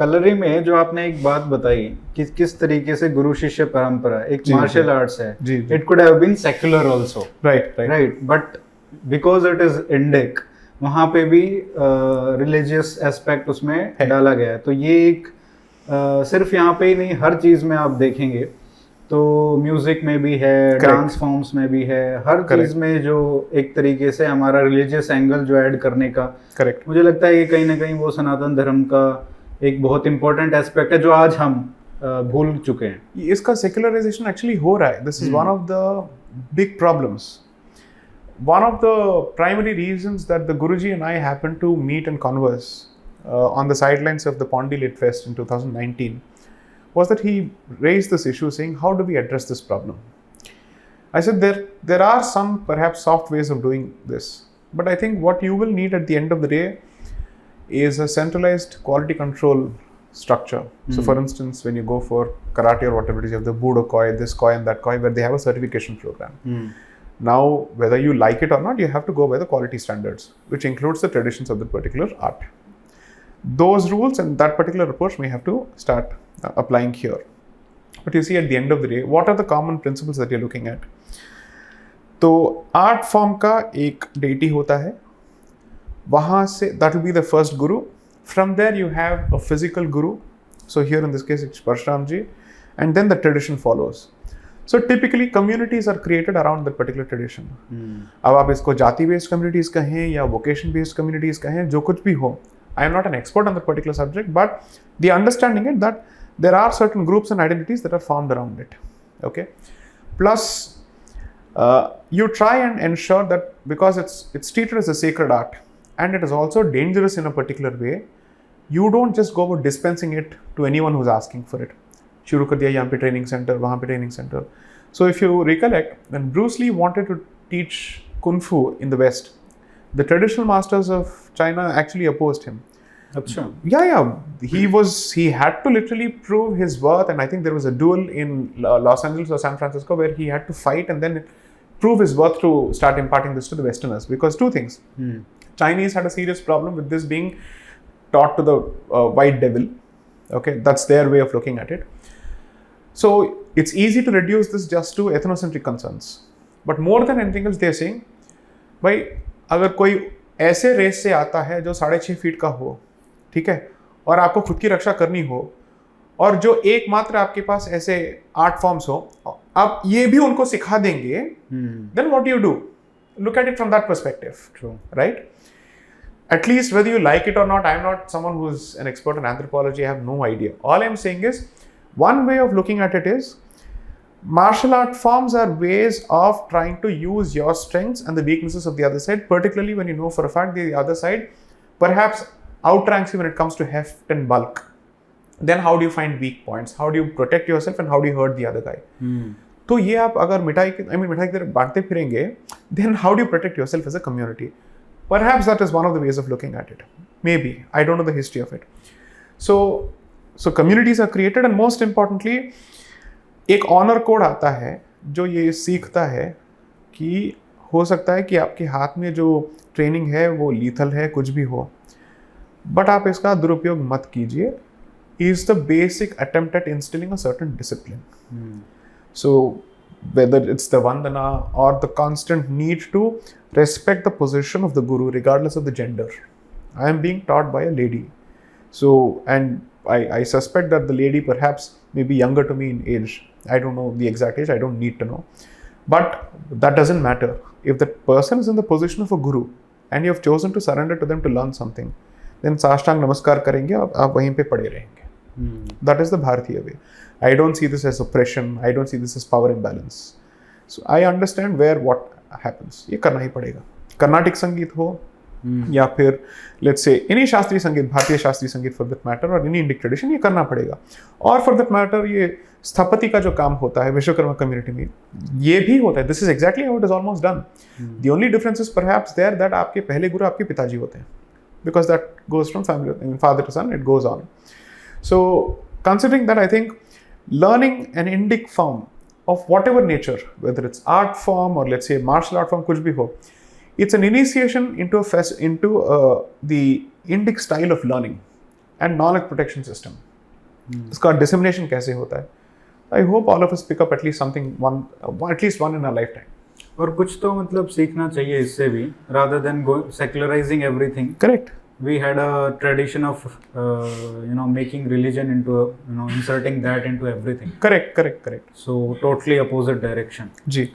कलरी में जो आपने एक बात बताई कि किस तरीके से गुरु शिष्य परंपरा एक मार्शल आर्ट्स है, it could have been secular also, right, but because it is Indic, वहाँ पे भी रिलीजियस एस्पेक्ट उसमें डाला गया है। तो ये एक सिर्फ यहाँ पे ही नहीं, हर चीज में आप देखेंगे तो म्यूजिक में भी है, डांस फॉर्म्स में भी है, हर चीज में जो एक तरीके से हमारा रिलीजियस एंगल जो ऐड करने का, करेक्ट, मुझे लगता है ये कहीं ना कहीं वो सनातन धर्म का एक बहुत इंपॉर्टेंट एस्पेक्ट है जो आज हम भूल चुके हैं। इसका सेक्युलराइजेशन एक्चुअली हो रहा है। This is one of the big problems. One of the primary reasons that the Guruji and I happened to meet and converse on the sidelines of the Pondi Lit Fest in 2019 was that he raised this issue saying, how do we address this problem? I said there are some perhaps soft ways of doing this, but I think what you will need at the end of the day is a centralized quality control structure. So for instance, when you go for karate or whatever it is, you have the Budo Koi, this Koi and that Koi, where they have a certification program. Now, whether you like it or not, you have to go by the quality standards, which includes the traditions of the particular art. Those rules and that particular approach may have to start applying here. But you see, at the end of the day, what are the common principles that you're looking at? तो art form का एक deity होता है, वहाँ से that will be the first guru. From there you have a physical guru. So here in this case it's Parshuram ji, and then the tradition follows. So typically communities are created around that particular tradition. अब आप इसको जाति based communities कहें या vocation based communities कहें, जो कुछ भी हो, I am not an expert on that particular subject, but the understanding is that there are certain groups and identities that are formed around it. Okay, plus you try and ensure that because it's treated as a sacred art and it is also dangerous in a particular way, you don't just go about dispensing it to anyone who's asking for it. शुरू कर दिया यहाँ पे training centre, वहाँ पे training centre. So if you recollect, when Bruce Lee wanted to teach Kung Fu in the West, the traditional masters of China actually opposed him. Achha. Yeah. He had to literally prove his worth, and I think there was a duel in Los Angeles or San Francisco where he had to fight and then prove his worth to start imparting this to the Westerners. Because two things. Chinese had a serious problem with this being taught to the white devil. Okay, that's their way of looking at it. So it's easy to reduce this just to ethnocentric concerns. But more than anything else, they are saying, भाई अगर कोई ऐसे race से आता है जो 6.5 feet का हो, ठीक है, और आपको खुद की रक्षा करनी हो, और जो एकमात्र आपके पास ऐसे आर्ट फॉर्म्स हो, आप ये भी उनको सिखा देंगे, then what do you do? Look at it from that perspective. True. Right? At least whether you like it or not, I am not someone who is an expert in anthropology, I have no idea. All I am saying is, one way of looking at it is, martial art forms are ways of trying to use your strengths and the weaknesses of the other side, particularly when you know for a fact the other side perhaps outranks you when it comes to heft and bulk. Then how do you find weak points? How do you protect yourself and how do you hurt the other guy? तो ये आप अगर मिठाई की तरह बांटते फिरेंगे, then how do you protect yourself as a community? Perhaps that is one of the ways of looking at it. Maybe. I don't know the history of it. So communities are created, and most importantly, एक honour code आता है जो ये सीखता है कि हो सकता है कि आपके हाथ में जो ट्रेनिंग है वो लीथल है, कुछ भी हो, बट आप इसका दुरुपयोग मत कीजिए. is the basic attempt at instilling a certain discipline. So whether it's the vandana or the constant need to respect the position of the guru regardless of the gender. I am being taught by a lady. So, and I suspect that the lady perhaps may be younger to me in age. I don't know the exact age, I don't need to know. But that doesn't matter. If the person is in the position of a guru and you have chosen to surrender to them to learn something, then साष्टांग नमस्कार करेंगे, आप वहीं पे पड़े रहेंगे. That is the Bharatiya way. I don't see this as oppression. I don't see this as power imbalance. So I understand where what happens. ये करना ही पड़ेगा. कर्नाटिक संगीत हो या फिर let's say any शास्त्रीय संगीत, भारतीय शास्त्रीय संगीत for that matter, or any Indic tradition, ये करना पड़ेगा. और for that matter ये स्थपति का जो काम होता है विश्वकर्मा कम्युनिटी में, ये भी होता है. This is exactly how it is almost done. The only difference is perhaps there that आपके पहले गुरु आपके पिताजी होते हैं, because that goes from family, I mean, father to son, it goes on. So considering that, I think learning an Indic form of whatever nature, whether it's art form or let's say martial art form, kuch bhi ho, it's an initiation into the Indic style of learning. and knowledge protection system. इसका dissemination कैसे होता है? I hope all of us pick up at least at least one in our lifetime. और कुछ तो मतलब सीखना चाहिए इससे भी, rather than secularizing everything. Correct. We had a tradition of making religion into inserting that into everything. Correct. So totally opposite direction. Ji.